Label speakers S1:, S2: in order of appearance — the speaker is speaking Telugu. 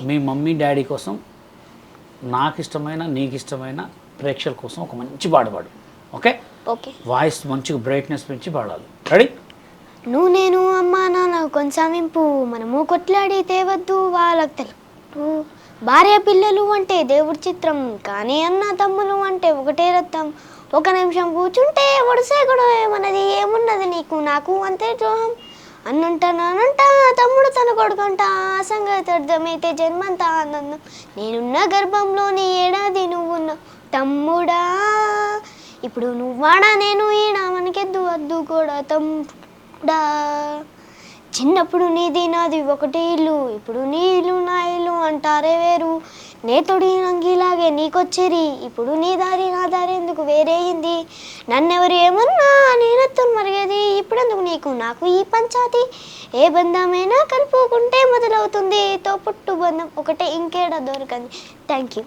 S1: మీ మమ్మీ డాడీ కోసం నాకు ఇష్టమైన నీకు ఇష్టమైన ప్రేక్షకుల కోసం ఒక మంచి పాట పాడు. Okay
S2: okay.
S1: వాయిస్ మంచిగా బ్రైట్నెస్ పెంచి పాడాలి. రెడీ?
S2: నువ్వు నేను అమ్మా నాన్న కొనసాగింపు, మనము కొట్లాడి తేవద్దు వాళ్ళకి తెలుపు. భార్య పిల్లలు అంటే దేవుడి చిత్రం, కానీ అన్న తమ్ములు అంటే ఒకటే రక్తం. ఒక నిమిషం కూర్చుంటే ఒడిసే గొడవ, మనది ఏమున్నది నీకు నాకు అంతే ద్రోహం. అన్నంటా తమ్ముడు తన కొడుకంట, ఆ సంగతి అర్థమైతే జన్మంతా ఆనందం. నేనున్న గర్భంలోని ఏడాది నువ్వున్న తమ్ముడా, ఇప్పుడు నువ్వాడా నేను ఈడ, మనకెద్దు వద్దు కూడా తమ్ముడా. చిన్నప్పుడు నీది నాది ఒకటి ఇల్లు, ఇప్పుడు నీ ఇల్లు నా ఇల్లు అంటారే వేరు. నేతోడి నంగిలాగే నీకొచ్చేరి, ఇప్పుడు నీ దారి నా దారి ఎందుకు వేరేయింది. నన్నెవరు ఏమన్నా నేనెత్తు మరిగేది, ఇప్పుడెందుకు నీకు నాకు ఈ పంచాది. ఏ బంధమైనా కలుపుకుంటే మొదలవుతుంది, తో పుట్టు బంధం ఒకటే ఇంకేడా దొరకంది. Thank you.